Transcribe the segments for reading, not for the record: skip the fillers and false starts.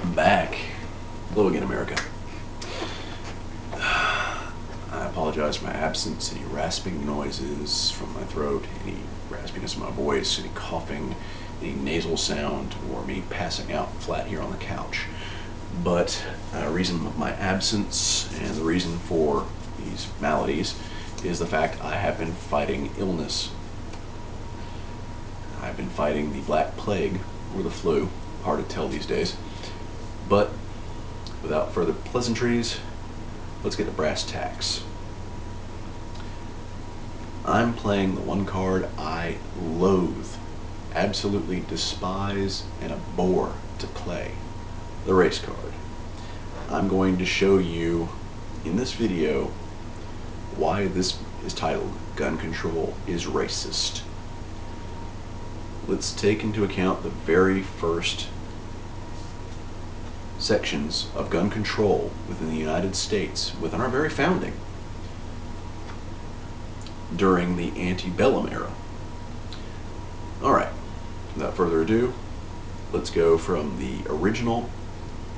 I'm back. Hello again, America. I apologize for my absence, any rasping noises from my throat, any raspiness in my voice, any coughing, any nasal sound, or me passing out flat here on the couch. But the reason of my absence and the reason for these maladies is the fact I have been fighting illness. I've been fighting the Black Plague, or the flu, hard to tell these days. But without further pleasantries, let's get to brass tacks. I'm playing the one card I loathe, absolutely despise, and abhor to play, the race card. I'm going to show you in this video why this is titled Gun Control is Racist. Let's take into account the very first sections of gun control within the United States, within our very founding, during the antebellum era. Alright, without further ado, let's go from the original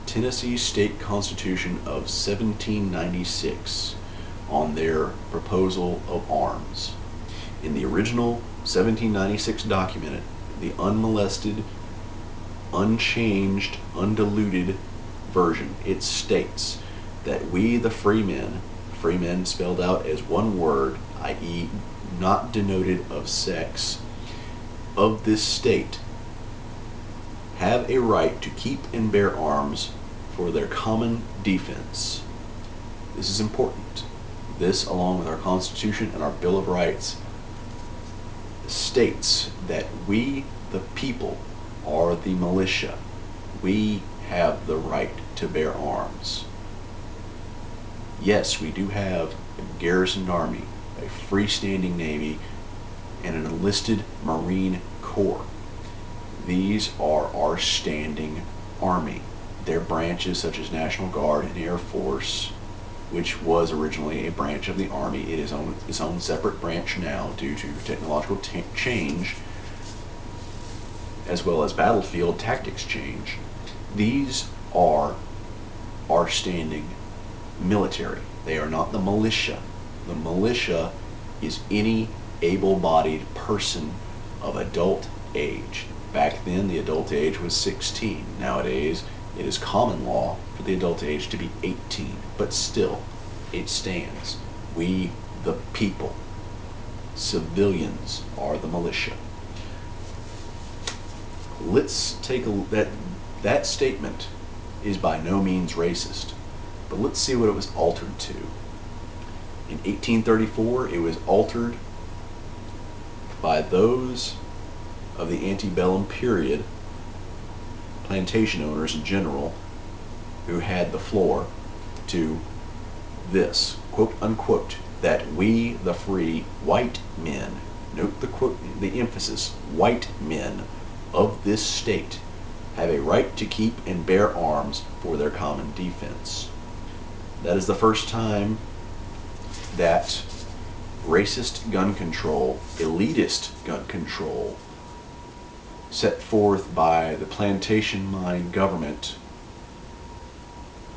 Tennessee State Constitution of 1796 on their proposal of arms. In the original 1796 document, the unmolested, unchanged, undiluted version, it states that we the freemen spelled out as one word, i.e. not denoted of sex, of this state have a right to keep and bear arms for their common defense. This is important. This, along with our Constitution and our Bill of Rights, states that we the people are the militia. We have the right to bear arms. Yes, we do have a garrisoned army, a freestanding navy, and an enlisted Marine Corps. These are our standing army. Their branches such as National Guard and Air Force, which was originally a branch of the Army, it is its own separate branch now due to technological change, as well as battlefield tactics change. These are our standing military. They are not the militia. The militia is any able-bodied person of adult age. Back then, the adult age was 16. Nowadays, it is common law for the adult age to be 18. But still, it stands. We, the people, civilians, are the militia. Let's take that statement is by no means racist, but let's see what it was altered to. In 1834, it was altered by those of the antebellum period, plantation owners in general, who had the floor, to this, quote unquote, that we the free white men, note the quote, the emphasis, white men of this state have a right to keep and bear arms for their common defense. That is the first time that racist gun control, elitist gun control, set forth by the plantation mind government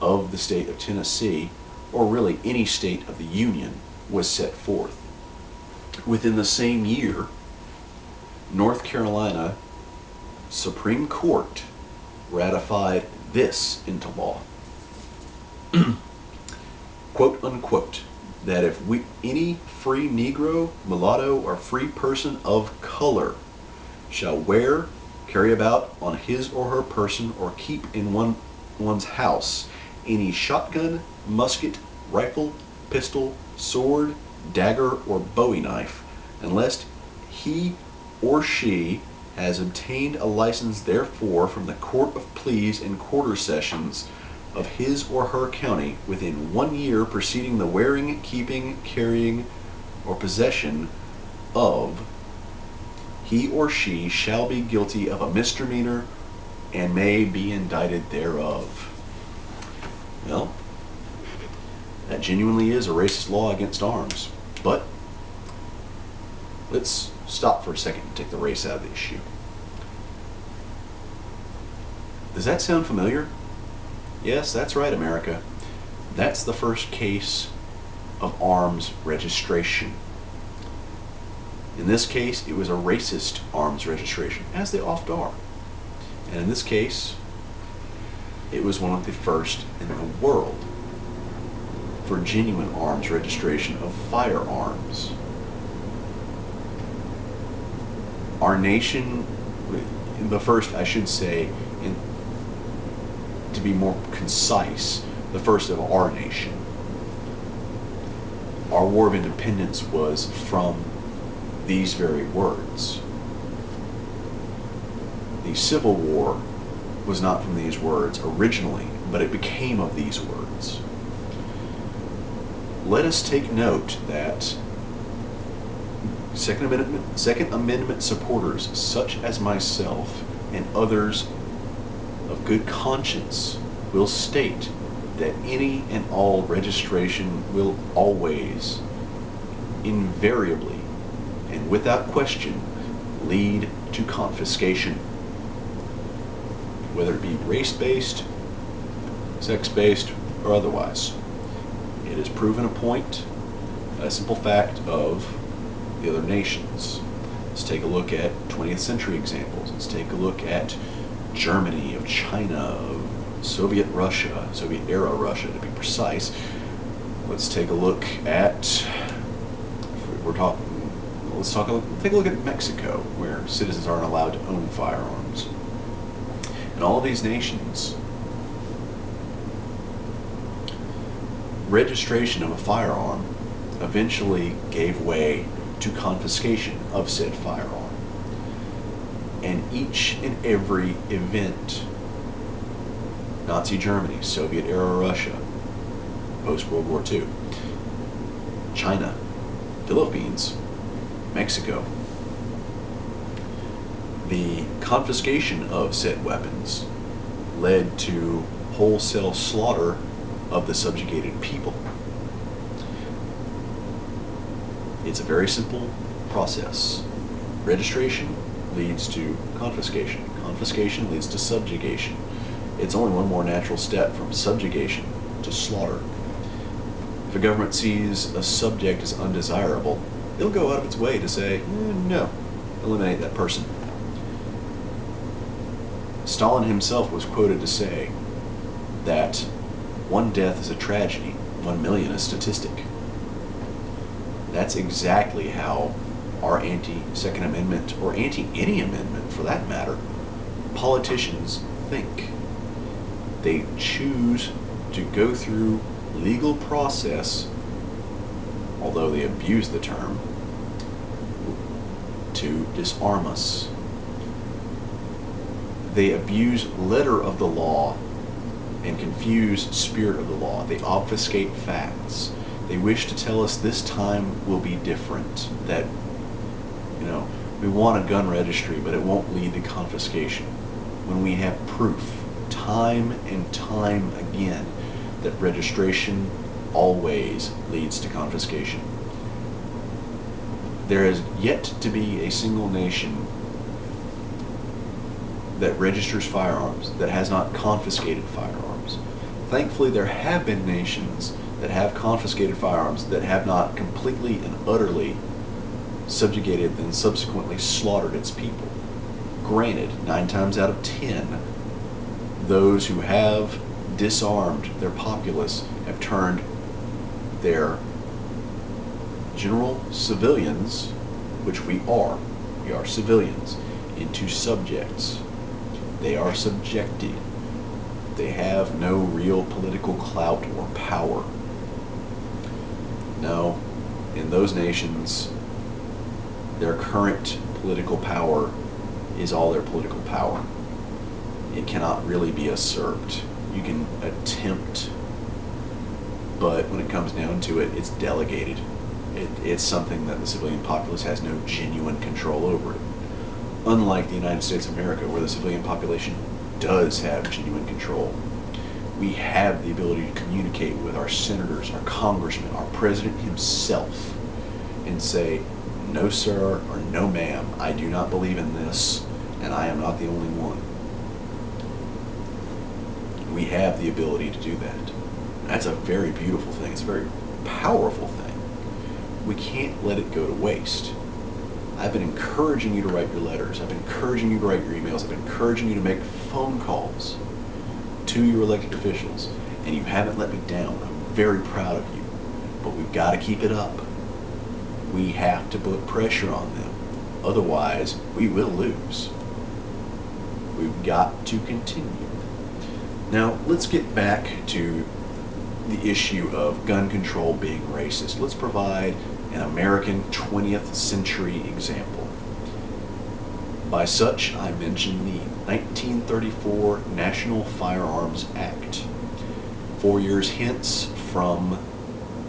of the state of Tennessee, or really any state of the Union, was set forth. Within the same year, North Carolina Supreme Court ratified this into law. Quote unquote, that if any free Negro, mulatto, or free person of color shall wear, carry about on his or her person, or keep in one's house any shotgun, musket, rifle, pistol, sword, dagger, or bowie knife, unless he or she has obtained a license therefor from the Court of Pleas and Quarter Sessions of his or her county within 1 year preceding the wearing, keeping, carrying, or possession of, he or she shall be guilty of a misdemeanor and may be indicted thereof. Well, that genuinely is a racist law against arms. But let's stop for a second and take the race out of the issue. Does that sound familiar? Yes, that's right, America. That's the first case of arms registration. In this case, it was a racist arms registration, as they oft are. And in this case, it was one of the first in the world for genuine arms registration of firearms. Our nation, the first, I should say, to be more concise, the first of our nation. Our War of Independence was from these very words. The Civil War was not from these words originally, but it became of these words. Let us take note that Second Amendment supporters such as myself and others of good conscience will state that any and all registration will always, invariably, and without question, lead to confiscation. Whether it be race-based, sex-based, or otherwise. It is proven a point, a simple fact of the other nations. Let's take a look at 20th century examples. Let's take a look at Germany, of China, of Soviet Russia, Soviet era Russia to be precise. Let's take a look at, take a look at Mexico, where citizens aren't allowed to own firearms. In all of these nations, registration of a firearm eventually gave way to confiscation of said firearm. And each and every event, Nazi Germany, Soviet era Russia, post-World War II, China, Philippines, Mexico, the confiscation of said weapons led to wholesale slaughter of the subjugated people. It's a very simple process. Registration leads to confiscation. Confiscation leads to subjugation. It's only one more natural step from subjugation to slaughter. If a government sees a subject as undesirable, it'll go out of its way to say, no, eliminate that person. Stalin himself was quoted to say that one death is a tragedy, 1 million a statistic. That's exactly how our anti-Second Amendment, or anti-any amendment for that matter, politicians think. They choose to go through legal process, although they abuse the term, to disarm us. They abuse letter of the law and confuse spirit of the law. They obfuscate facts. They wish to tell us this time will be different, that, we want a gun registry, but it won't lead to confiscation. When we have proof, time and time again, that registration always leads to confiscation. There has yet to be a single nation that registers firearms that has not confiscated firearms. Thankfully, there have been nations that have confiscated firearms that have not completely and utterly subjugated and subsequently slaughtered its people. Granted, 9 times out of 10, those who have disarmed their populace have turned their general civilians, which we are civilians, into subjects. They are subjected. They have no real political clout or power. No, in those nations, their current political power is all their political power. It cannot really be usurped. You can attempt, but when it comes down to it, it's delegated. It's something that the civilian populace has no genuine control over it. Unlike the United States of America, where the civilian population does have genuine control. We have the ability to communicate with our senators, our congressmen, our president himself, and say, no sir, or no ma'am, I do not believe in this, and I am not the only one. we have the ability to do that. That's a very beautiful thing. It's a very powerful thing. We can't let it go to waste. I've been encouraging you to write your letters. I've been encouraging you to write your emails. I've been encouraging you to make phone calls to your elected officials, and you haven't let me down. I'm very proud of you, but we've got to keep it up. We have to put pressure on them. Otherwise, we will lose. We've got to continue. Now, let's get back to the issue of gun control being racist. Let's provide an American 20th century example. By such, I mention the 1934 National Firearms Act. 4 years hence from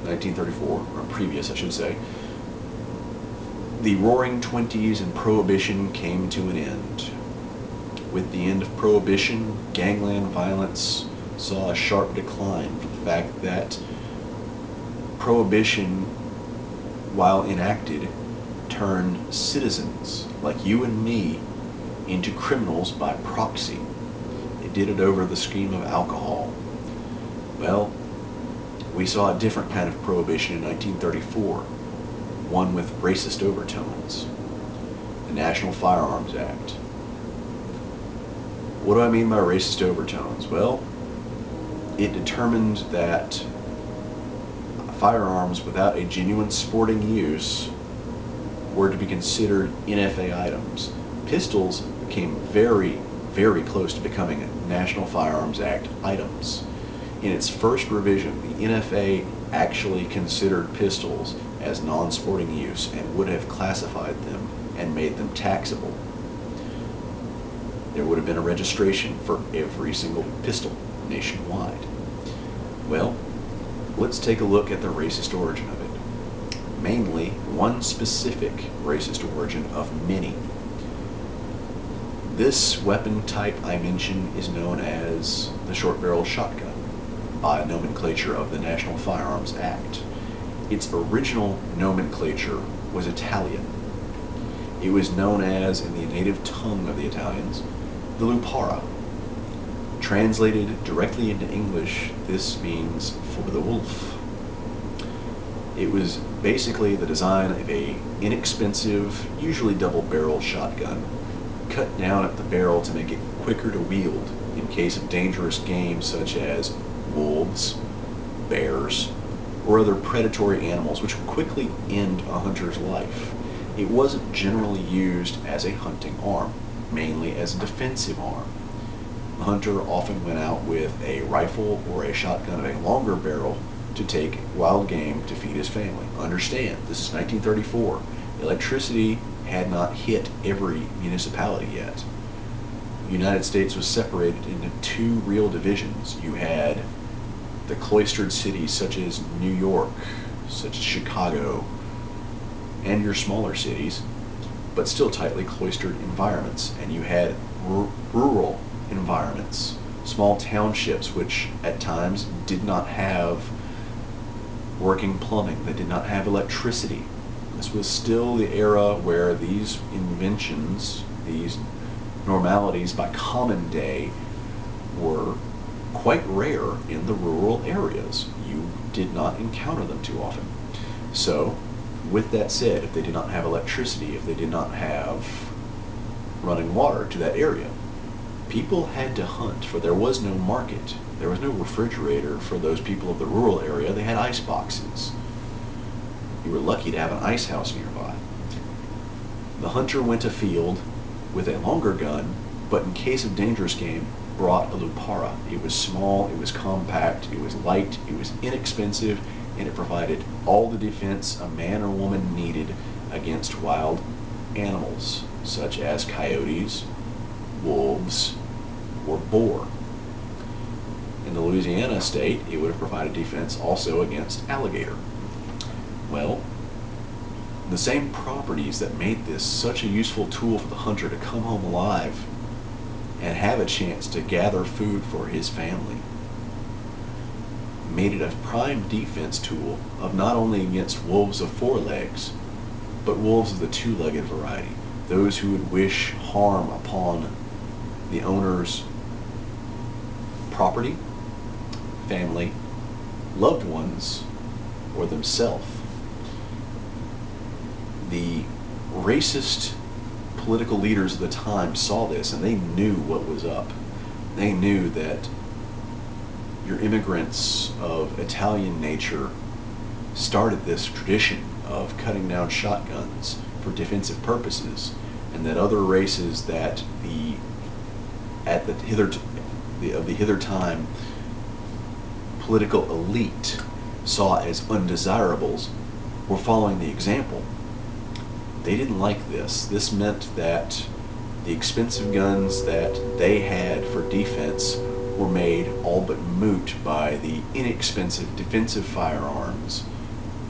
1934, or previous I should say, the Roaring Twenties and Prohibition came to an end. With the end of Prohibition, gangland violence saw a sharp decline for the fact that Prohibition, while enacted, turned citizens like you and me into criminals by proxy. It did it over the scheme of alcohol. Well, we saw a different kind of prohibition in 1934, one with racist overtones, the National Firearms Act. What do I mean by racist overtones? Well, it determined that firearms without a genuine sporting use were to be considered NFA items. Pistols became very, very close to becoming National Firearms Act items. In its first revision, the NFA actually considered pistols as non-sporting use and would have classified them and made them taxable. There would have been a registration for every single pistol nationwide. Well, let's take a look at the racist origin of it. Mainly, one specific racist origin of many. This weapon type I mention is known as the short-barreled shotgun by nomenclature of the National Firearms Act. Its original nomenclature was Italian. It was known as, in the native tongue of the Italians, the lupara. Translated directly into English, this means for the wolf. It was basically the design of a inexpensive, usually double-barreled shotgun, cut down at the barrel to make it quicker to wield in case of dangerous game such as wolves, bears, or other predatory animals which would quickly end a hunter's life. It wasn't generally used as a hunting arm, mainly as a defensive arm. The hunter often went out with a rifle or a shotgun of a longer barrel to take wild game to feed his family. Understand, this is 1934. Electricity had not hit every municipality yet. The United States was separated into two real divisions. You had the cloistered cities such as New York, such as Chicago, and your smaller cities, but still tightly cloistered environments. And you had rural environments, small townships which at times did not have working plumbing, they did not have electricity. This was still the era where these inventions, these normalities by common day, were quite rare in the rural areas. You did not encounter them too often. So, with that said, if they did not have electricity, if they did not have running water to that area, people had to hunt, for there was no market. There was no refrigerator for those people of the rural area. They had ice boxes. You were lucky to have an ice house nearby. The hunter went afield with a longer gun, but in case of dangerous game, brought a lupara. It was small, it was compact, it was light, it was inexpensive, and it provided all the defense a man or woman needed against wild animals, such as coyotes, wolves, or boar. In the Louisiana state, it would have provided defense also against alligator. Well, the same properties that made this such a useful tool for the hunter to come home alive and have a chance to gather food for his family made it a prime defense tool of not only against wolves of four legs, but wolves of the two-legged variety, those who would wish harm upon the owner's property, family, loved ones, or themselves. The racist political leaders of the time saw this, and they knew what was up. They knew that your immigrants of Italian nature started this tradition of cutting down shotguns for defensive purposes, and that other races that of the hithertime political elite saw as undesirables were following the example. They didn't like this. This meant that the expensive guns that they had for defense were made all but moot by the inexpensive defensive firearms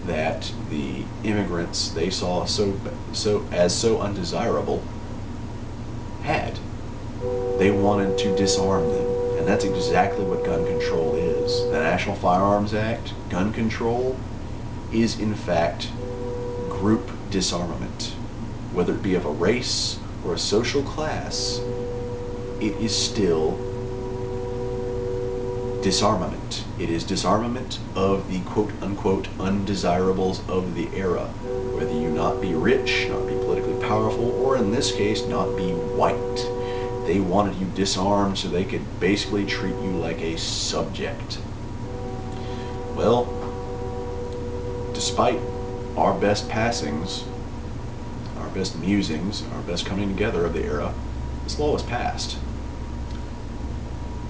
that the immigrants they saw so undesirable had. They wanted to disarm them, and that's exactly what gun control is. The National Firearms Act, gun control, is in fact group disarmament. Whether it be of a race or a social class, it is still disarmament. It is disarmament of the quote-unquote undesirables of the era. Whether you not be rich, not be politically powerful, or in this case, not be white. They wanted you disarmed so they could basically treat you like a subject. Well, despite our best passings, our best musings, our best coming together of the era, this law was passed.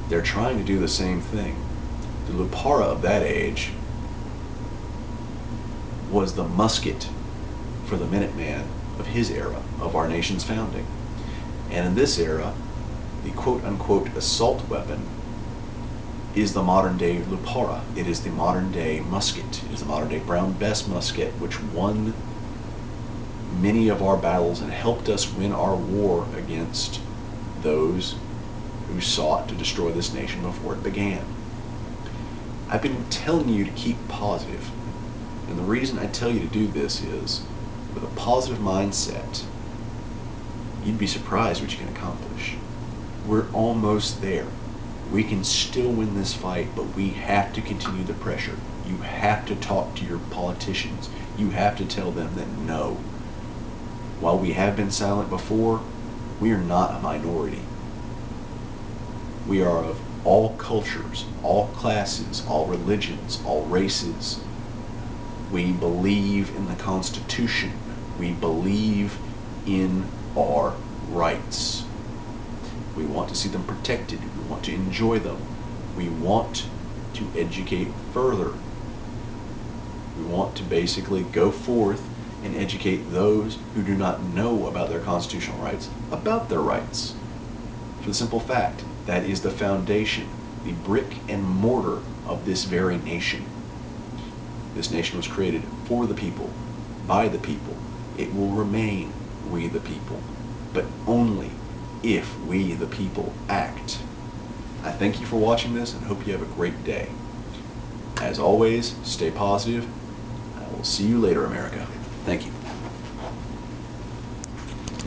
They're trying to do the same thing. The Lupara of that age was the musket for the Minuteman of his era, of our nation's founding. And in this era, the quote-unquote assault weapon is the modern-day Lupara. It is the modern-day musket. It is the modern-day Brown Bess musket, which won many of our battles and helped us win our war against those who sought to destroy this nation before it began. I've been telling you to keep positive, and the reason I tell you to do this is, with a positive mindset, you'd be surprised what you can accomplish. We're almost there. We can still win this fight, but we have to continue the pressure. You have to talk to your politicians. You have to tell them that no. While we have been silent before, we are not a minority. We are of all cultures, all classes, all religions, all races. We believe in the Constitution. We believe in our rights. We want to see them protected. We want to enjoy them. We want to educate further. We want to basically go forth and educate those who do not know about their constitutional rights about their rights. For the simple fact, that is the foundation, the brick and mortar of this very nation. This nation was created for the people, by the people. It will remain we the people, but only if we the people act. I thank you for watching this and hope you have a great day. As always, stay positive. I will see you later, America. Thank you.